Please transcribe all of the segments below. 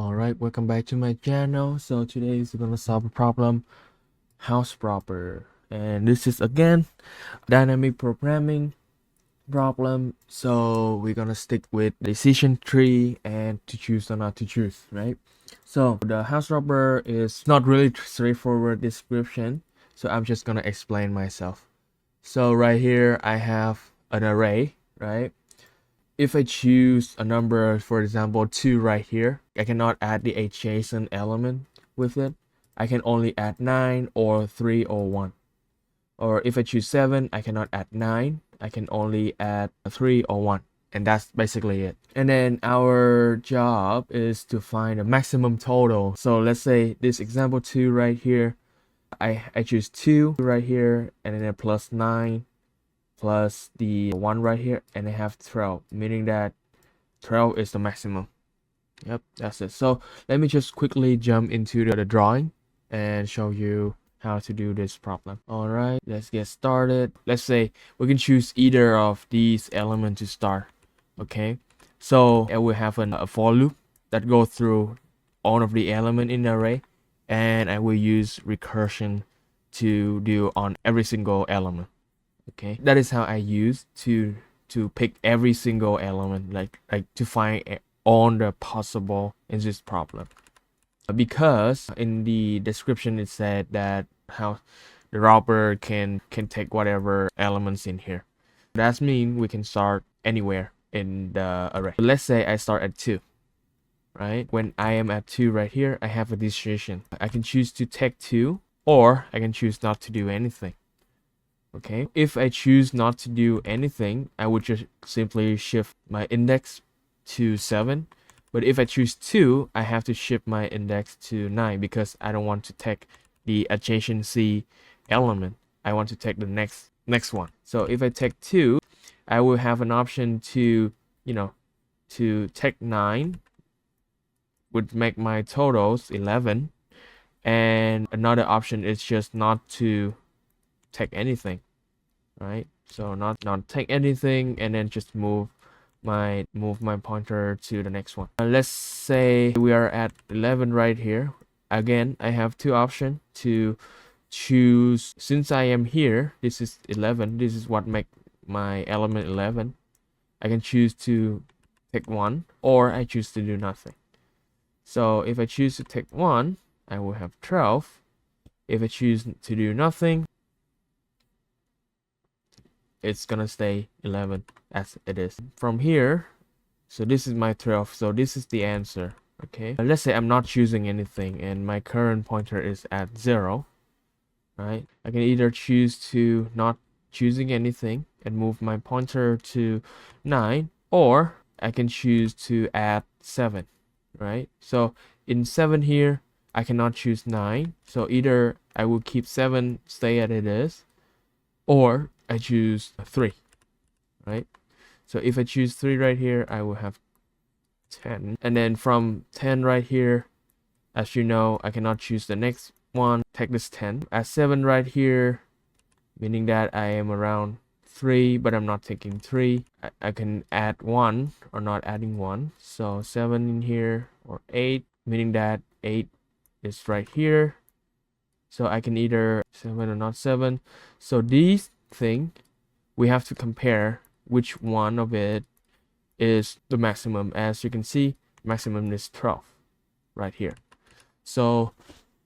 Alright, welcome back to my channel. So today we're gonna solve a problem, house proper. And this is again dynamic programming problem. So we're gonna stick with decision tree and to choose or not to choose, right? So the house proper is not really straightforward description. So I'm just gonna explain myself. So right here I have an array, right? If I choose a number, for example 2 right here, I cannot add the adjacent element with it. I can only add 9 or 3 or 1. Or if I choose 7, I cannot add 9. I can only add 3 or 1. And that's basically it. And then our job is to find a maximum total. So let's say this example 2 right here, I choose 2 right here, and then plus 9 plus the 1 right here, and I have 12, meaning that 12 is the maximum. Yep, that's it. So let me just quickly jump into the drawing and show you how to do this problem. All right, let's get started. Let's say we can choose either of these elements to start. Okay, so I will have a for loop that goes through all of the element in the array, and I will use recursion to do on every single element. Okay, that is how I use to pick every single element, like to find all the possible in this problem. Because in the description it said that how the robber can take whatever elements in here. That means we can start anywhere in the array. Let's say I start at 2, right? When I am at 2 right here, I have a decision. I can choose to take 2, or I can choose not to do anything. Okay, if I choose not to do anything, I would just simply shift my index to 7. But if I choose 2, I have to shift my index to 9 because I don't want to take the adjacency element. I want to take the next one. So if I take 2, I will have an option to, to take 9, would make my totals 11. And another option is just not to take anything, right? So not take anything, and then just move my pointer to the next one. Let's say we are at 11 right here. Again, I have two options to choose. Since I am here, this is 11, this is what make my element 11. I can choose to take 1, or I choose to do nothing. So if I choose to take 1, I will have 12. If I choose to do nothing, it's gonna stay 11 as it is. From here, so this is my 12, so this is the answer. Okay, let's say I'm not choosing anything and my current pointer is at 0, right? I can either choose to not choosing anything and move my pointer to 9, or I can choose to add 7, right? So in 7 here, I cannot choose 9, so either I will keep 7 stay as it is, or I choose 3, right? So if I choose 3 right here, I will have 10. And then from 10 right here, as you know, I cannot choose the next one. Take this 10. At 7 right here, meaning that I am around 3, but I'm not taking 3. I can add 1 or not adding 1. So 7 in here, or 8, meaning that 8 is right here. So I can either 7 or not 7. So these thing, we have to compare which one of it is the maximum. As you can see, maximum is 12 right here. So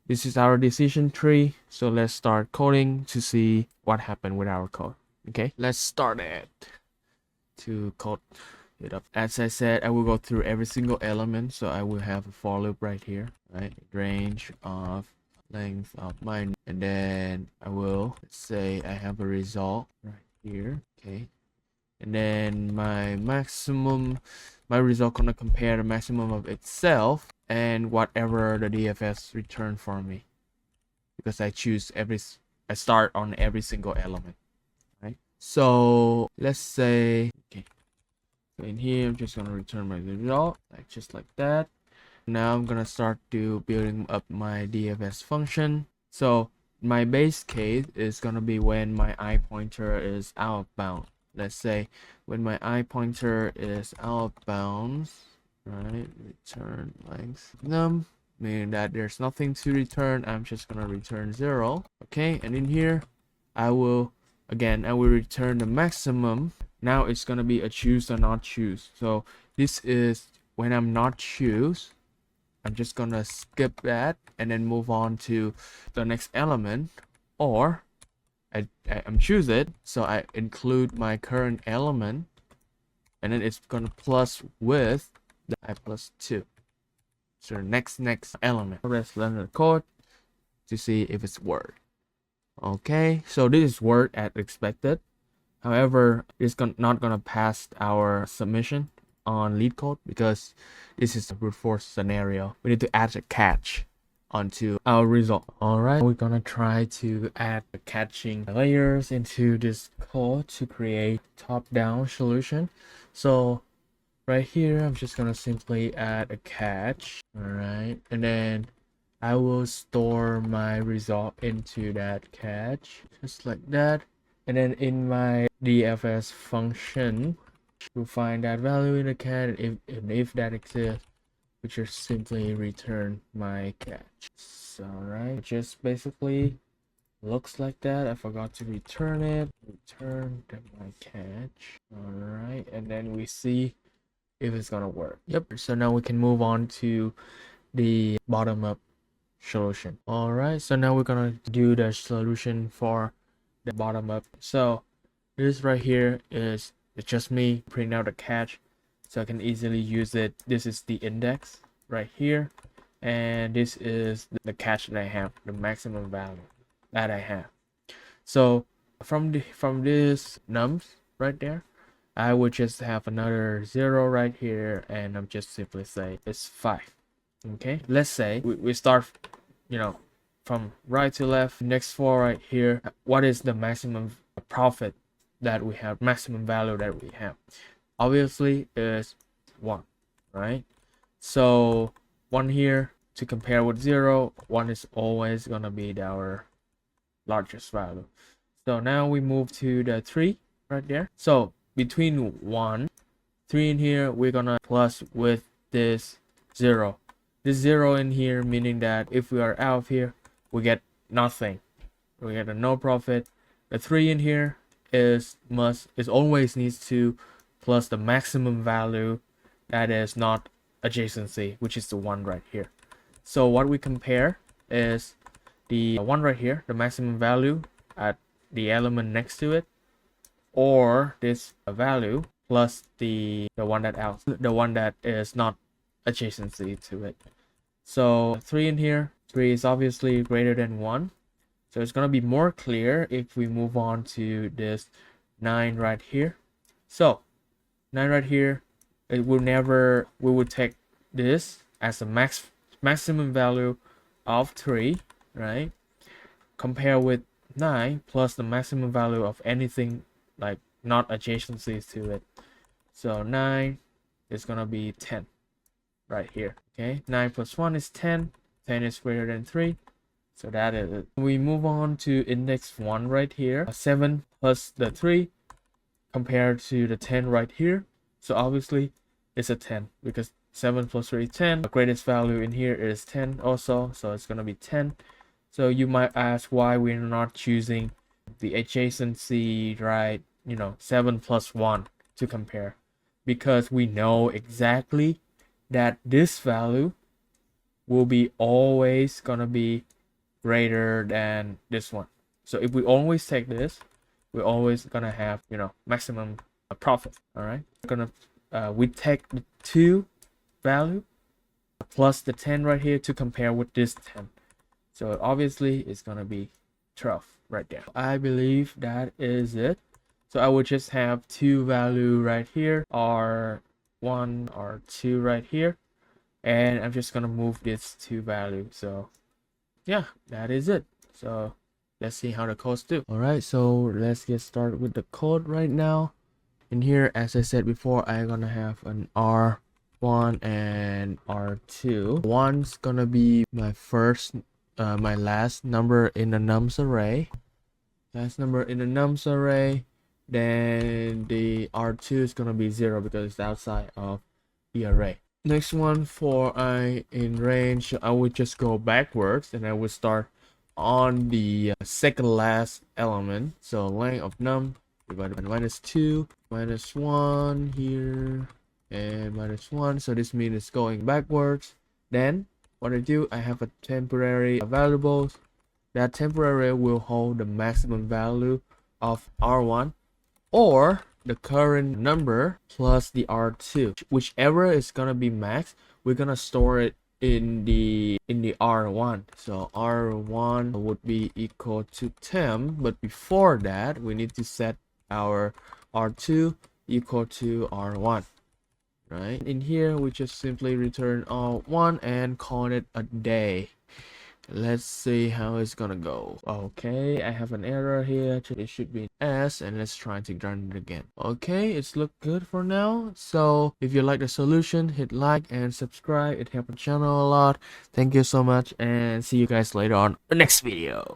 this is our decision tree. So let's start coding to see what happened with our code. Okay, let's start it to code it up. As I said, I will go through every single element. So I will have a for loop right here, right? Range of length of mine, and then I will, let's say I have a result right here. Okay, and then my result gonna compare the maximum of itself and whatever the DFS return for me, because I start on every single element, right? So let's say, okay, so in here I'm just gonna return my result just like that. Now I'm gonna start building up my DFS function. So my base case is gonna be when my I pointer is outbound. Let's say when my I pointer is outbound, right? Return length num, meaning that there's nothing to return. I'm just gonna return 0. Okay, and in here I will return the maximum. Now it's gonna be a choose or not choose. So this is when I'm not choose. I'm just gonna skip that and then move on to the next element, or I'm choose it, so I include my current element, and then it's gonna plus with the I plus 2. So next element. Let's run the code to see if it's worked. Okay, so this is worked as expected. However, it's not gonna pass our submission on LeetCode because this is a brute force scenario. We need to add a catch onto our result. All right, we're gonna try to add the catching layers into this code to create top-down solution. So right here, I'm just gonna simply add a catch. All right, and then I will store my result into that catch, just like that. And then in my DFS function, we'll find that value in the catch, and if that exists, we just simply return my catch. So, right, just basically looks like that. I forgot to return it. Return my catch. All right, and then we see if it's gonna work. Yep. So now we can move on to the bottom-up solution. All right, so now we're gonna do the solution for the bottom up. So this right here is it's just me printing out a catch, so I can easily use it. This is the index right here, and this is the catch that I have, the maximum value that I have. So from this nums right there, I would just have another 0 right here, and I'm just simply say it's 5. Okay, let's say we start, you know, from right to left, next 4 right here. What is the maximum profit that we have, maximum value that we have? Obviously is 1, right? So 1 here to compare with 0, 1 is always gonna be our largest value. So now we move to the 3 right there. So between 1, 3 in here, we're gonna plus with this 0. This 0 in here, meaning that if we are out of here, we get nothing. We get a no profit. The 3 in here is always needs to plus the maximum value that is not adjacency, which is the 1 right here. So what we compare is the 1 right here, the maximum value at the element next to it, or this value plus the one that is not adjacency to it. So 3 in here, 3 is obviously greater than 1. So it's gonna be more clear if we move on to this 9 right here. So 9 right here, we would take this as a maximum value of 3, right? Compare with 9 plus the maximum value of anything like not adjacencies to it. So 9 is gonna be 10 right here. Okay, 9 plus 1 is 10. 10 is greater than 3. So that is it. We move on to index 1 right here. 7 plus the 3 compared to the 10 right here. So obviously it's a 10 because 7 plus 3 is 10. The greatest value in here is 10 also. So it's gonna be 10. So you might ask why we're not choosing the adjacency, right? 7 plus 1 to compare, because we know exactly that this value will be always gonna be greater than this one. So if we always take this, we're always gonna have maximum profit. All right, we take the 2 value plus the 10 right here to compare with this 10. So obviously it's gonna be 12 right there. I believe that is it. So I would just have 2 value right here, or 1 or 2 right here, and I'm just gonna move this 2 value. So yeah, that is it. So let's see how the codes do. All right, so let's get started with the code right now. In here, as I said before, I'm gonna have an R1 and R2. One's gonna be my last number in the nums array. Then the R2 is gonna be 0 because it's outside of the array. Next one for I in range, I would just go backwards and I would start on the second last element. So length of num divided by -2, -1 here, and -1. So this means it's going backwards. Then what I do, I have a temporary variables. That temporary will hold the maximum value of R1 or the current number plus the R2. Whichever is gonna be max, we're gonna store it in the R1. So R1 would be equal to 10, but before that we need to set our R2 equal to R1. Right? In here we just simply return R1 and call it a day. Let's see how it's gonna go. Okay, I have an error here. It should be S, and let's try to run it again. Okay, it's looked good for now. So if you like the solution, hit like and subscribe. It helps the channel a lot. Thank you so much, and see you guys later on the next video.